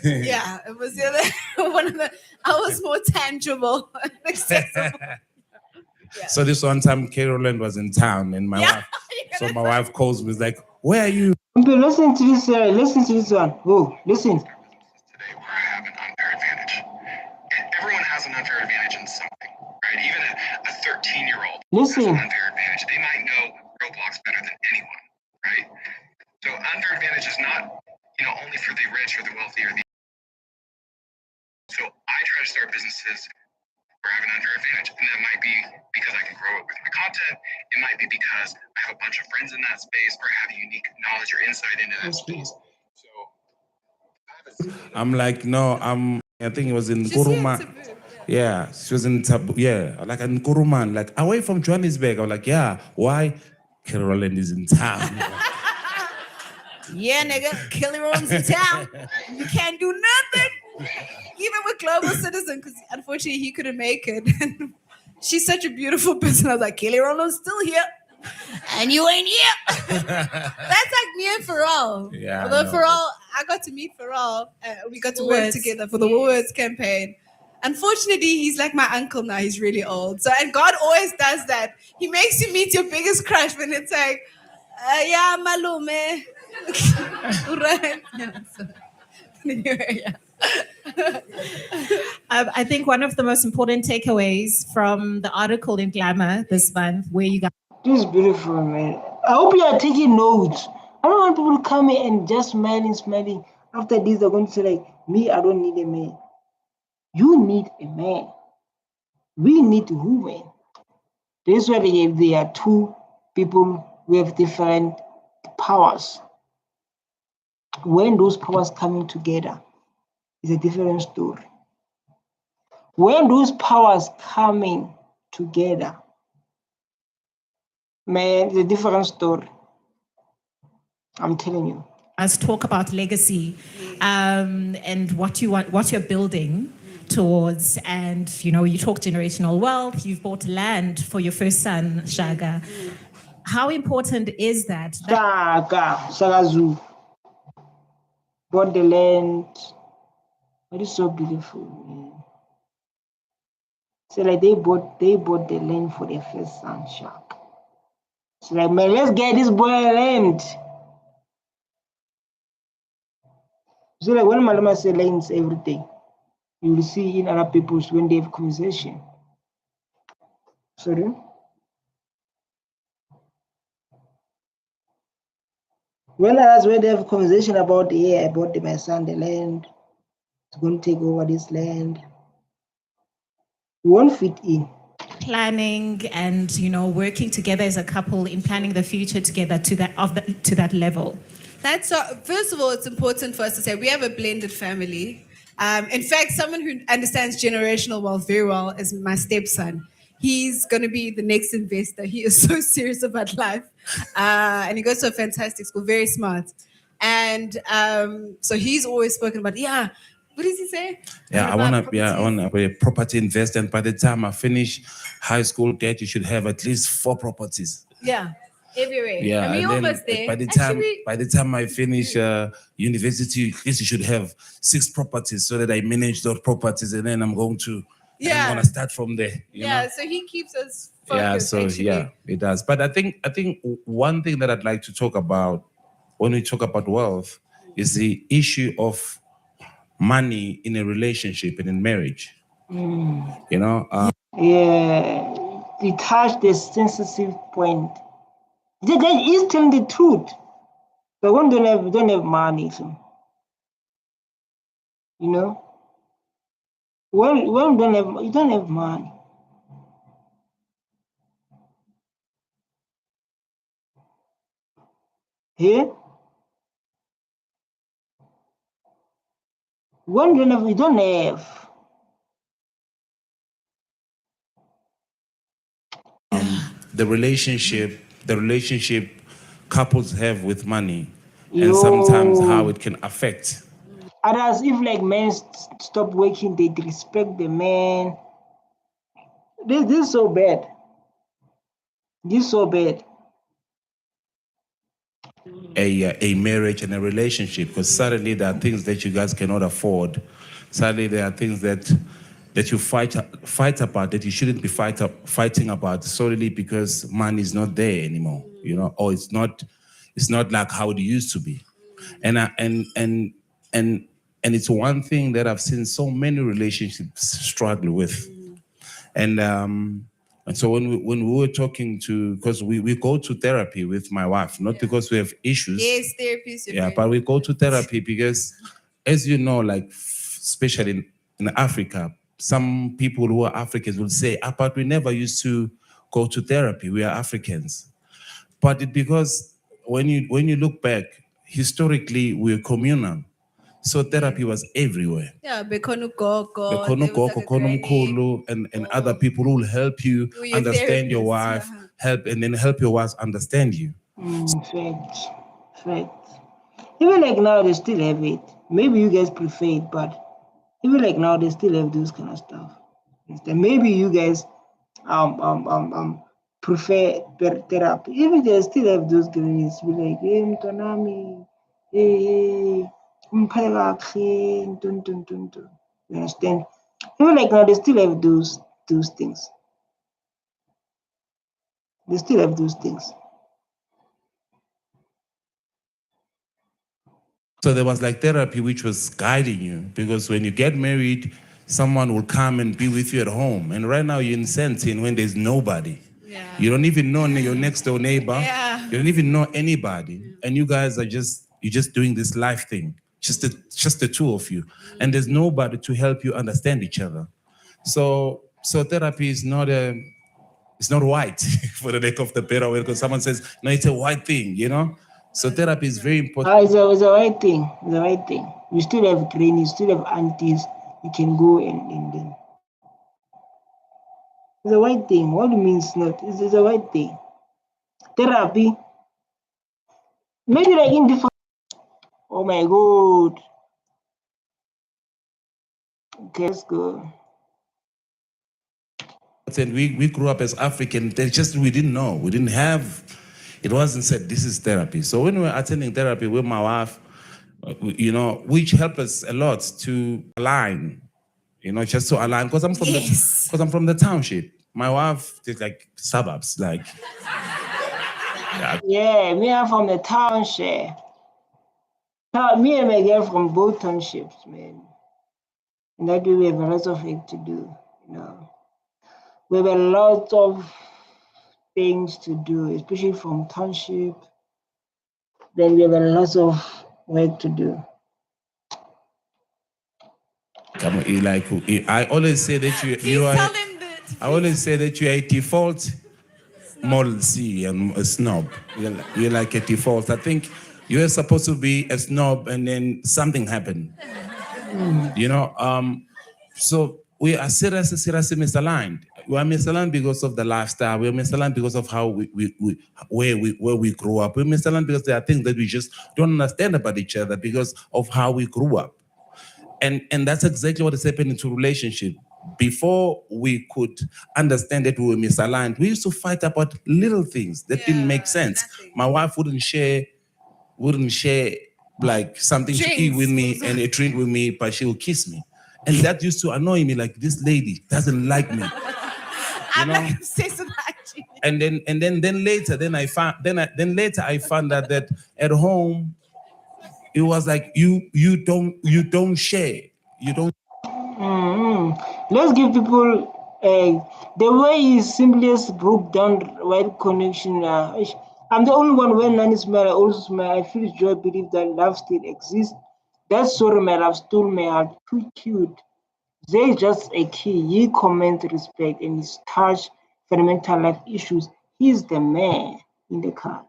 Yeah, it was the other one of the. I was more tangible and accessible. Yeah. So this one time, Kelly Rowland was in town, and my wife. So my wife calls me, was like, "Where are you?" Listen to this. Listen to this one. Oh, listen. Today, where I have an unfair advantage. Everyone has an unfair advantage in something, right? Even a 13-year-old has an unfair advantage. They might know Roblox better than anyone, right? So unfair advantage is not, only for the rich or the wealthy or the. So I try to start businesses where I have an unfair advantage, and that might be because I can grow it with my content. It might be because I have a bunch of friends in that space, or have unique knowledge or insight into that space. So I'm like, no, I think it was in Kuruma. Yeah, she was in Tabu. Yeah, like in Kuruman, like away from Johannesburg. I was like, yeah, why? Carolyn is in town. Yeah, nigga, Kelly Rowland's in town. You can't do nothing. Even with Global Citizen, because unfortunately he couldn't make it. She's such a beautiful person. I was like, Kelly Rowland's still here. And you ain't here. That's like me and Pharrell. Yeah, Although I know. Pharrell, I got to meet Pharrell. We got to work together for the Woolworths campaign. Unfortunately, he's like my uncle now. He's really old. So, and God always does that. He makes you meet your biggest crush when it's like, yeah, malume. Right? Yeah, so, anyway, yeah. I think one of the most important takeaways from the article in Glamour this month, where you got This is beautiful, man. I hope you are taking notes. I don't want people to come in and just smiling. After this, they're going to say, like, me, I don't need a man. You need a man. We need a woman. This is why there are two people who have different powers. When those powers coming together, it's a different story. When those powers coming together, man, it's a different story. I'm telling you. us talk about legacy and what you're building towards. And you talk generational wealth. You've bought land for your first son, Shaga. How important is that? Shaka Zoo bought the land. It is so beautiful, man. So like they bought the land for their first son, Shaka. So like, man, let's get this boy land. So like when Malama says lands everything, you will see in other people's when they have conversation. Sorry. When they have conversation about I bought my son the land, it's going to take over this land. We won't fit in. Planning and working together as a couple in planning the future together to that level. That's first of all, it's important for us to say we have a blended family. In fact, someone who understands generational wealth very well is my stepson. He's going to be the next investor. He is so serious about life. And he goes to a fantastic school, very smart. And so he's always spoken about, what does he say? I want to be a property investor. And by the time I finish high school, Dad, you should have at least 4 properties. Yeah, everywhere. Yeah, I mean, and then almost there. by the time I finish university, at least you should have 6 properties so that I manage those properties, and then I'm going to start from there. You know? So he keeps us focused. It does. But I think one thing that I'd like to talk about when we talk about wealth is the issue of money in a relationship and in marriage. He touched the sensitive point. The guy is telling the truth. But when you don't have money, so, when you don't have money. Yeah? When you don't have. The relationship couples have with money, and sometimes how it can affect. Others, if like men stop working, they respect the man. This is so bad. This is so bad. A marriage and a relationship, because suddenly there are things that you guys cannot afford. Suddenly there are things that you fight about that you shouldn't be fighting about solely because money is not there anymore, or it's not like how it used to be. And it's one thing that I've seen so many relationships struggle with. And And so when we were talking to, because we go to therapy with my wife, not because we have issues. Yes, therapy is Yeah, but we go to therapy because, as you know, like especially in Africa, some people who are Africans will say, but we never used to go to therapy. We are Africans. But it because when you look back, historically we're communal. So therapy was everywhere. Yeah, The Bekonugogo, and other people who will help you your understand your therapist, wife, and then help your wife understand you. Fact. Even like now, they still have it. Maybe you guys prefer it, but even like now, they still have those kind of stuff. Maybe you guys prefer therapy. Even they still have those guys be like, hey, Mtonami, hey, dun, dun, dun, dun. You understand? Even like now, they still have those things. They still have those things. So there was like therapy which was guiding you, because when you get married, someone will come and be with you at home. And right now you're in Sentin when there's nobody. Yeah. You don't even know your next door neighbor. Yeah. You don't even know anybody. And you guys are you're just doing this life thing. Just the two of you. And there's nobody to help you understand each other. So therapy is not it's not white for the lack of the better way, because someone says, no, it's a white thing, you know? So therapy is very important. It's a right thing. It's a right thing. You still have grannies, you still have aunties. You can go and then. It's a right thing. What do you mean it's not? It's a right thing. Therapy. Maybe like in different. Oh my God. Okay, let's go. And we grew up as African. We didn't know. We didn't have. It wasn't said this is therapy. So when we were attending therapy with my wife, you know, which helped us a lot to align. You know, just to align, because I'm from the township. My wife is like suburbs, like. Yeah, me I'm from the township. Me and my girl from both townships, man. And that way we have a lot of work to do, you know. We have a lot of things to do, especially from township. Then we have a lot of work to do. I always say that you are. I always say that you are a default model C and a snob. You're like a default. I think you were supposed to be a snob, and then something happened. You know, so we are seriously misaligned. We are misaligned because of the lifestyle. We are misaligned because of how where we grew up. We're misaligned because there are things that we just don't understand about each other because of how we grew up. And that's exactly what is happening to relationship. Before we could understand that we were misaligned, we used to fight about little things that didn't make sense. Nothing. My wife wouldn't share like something to eat with me and a drink with me, but she would kiss me. And that used to annoy me, like, this lady doesn't like me. I'm like obsessed with hygiene. And then later I found out that at home it was like you don't share. You don't. Let's give people the way he simplest broke down right connection. I'm the only one when none is mad. I also smile. I feel joy, believe that love still exists. That story my love stole my heart. Too cute. There is just a key. He comments respect and his touch fundamental life issues. He's the man in the car.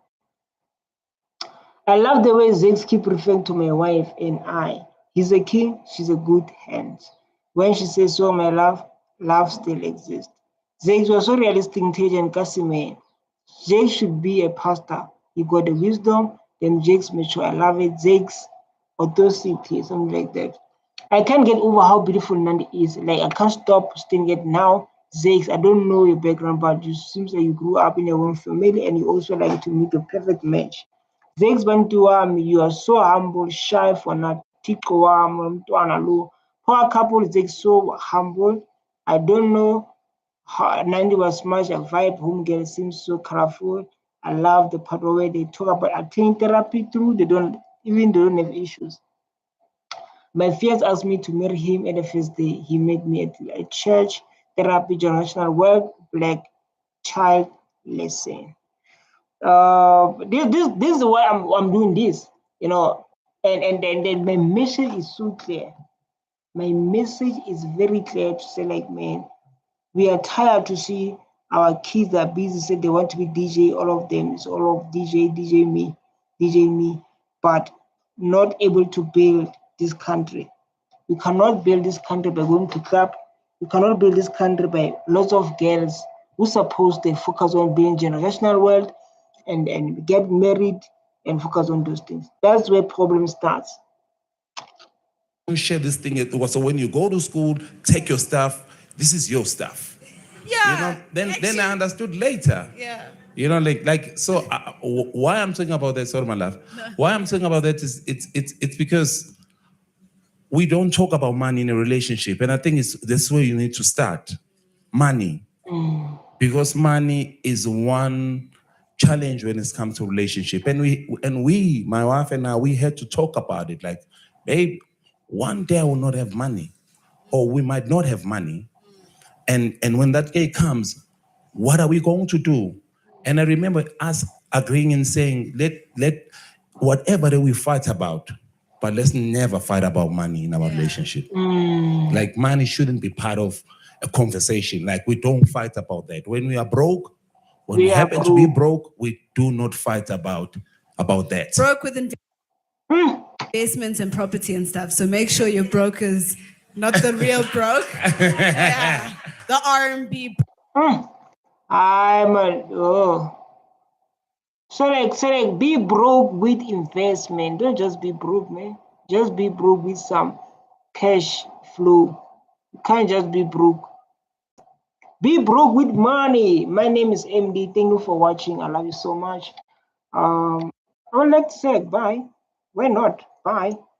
I love the way Zakes keep referring to my wife and I. He's a king, she's a good hand. When she says so, my love still exists. Zakes was so realistic, intelligent, Casimir. Zakes should be a pastor. He got the wisdom, then Zakes mature. I love it. Zakes authenticity, something like that. I can't get over how beautiful Nandi is. Like, I can't stop staring at now. Zakes, I don't know your background, but it seems like you grew up in your own family and you also like to meet a perfect match. Zakes Bantu you are so humble, shy for Natiko Mtwana Lu. Power couple Zakes so humble. I don't know how Nandi was much a vibe. Home girl seems so colorful. I love the part where they talk about attending therapy through. They don't have issues. My fears asked me to marry him at the first day. He met me at church, therapy, generational work, black child lesson. This is why I'm doing this, you know, and then my message is so clear. My message is very clear to say, like, man, we are tired to see our kids are busy, say they want to be DJ, all of them is all of DJ me, but not able to build this country. We cannot build this country by going to club. We cannot build this country by lots of girls who suppose they focus on being generational wealth and get married and focus on those things. That's where problem starts. Share this thing. So when you go to school, take your stuff. This is your stuff. Yeah. You know. Then I understood later. Yeah. You know, like so. Why I'm talking about that, sorry, my love. Why I'm talking about that is it's because we don't talk about money in a relationship, and I think that's where you need to start. Money, because money is one challenge when it comes to relationship, and we, my wife and I, we had to talk about it. Like, babe, one day I will not have money, or we might not have money, and when that day comes, what are we going to do? And I remember us agreeing and saying, let whatever that we fight about, but let's never fight about money in our relationship. Like, money shouldn't be part of a conversation. Like, we don't fight about that. When we are broke, when we happen to be broke, we do not fight about that. Broke with investments and property and stuff. So make sure your broker's not the real broke. Yeah. The R&B. I'm So like be broke with investment. Don't just be broke, man. Just be broke with some cash flow. You can't just be broke. Be broke with money. My name is MD. Thank you for watching. I love you so much. I would like to say bye. Why not? Bye.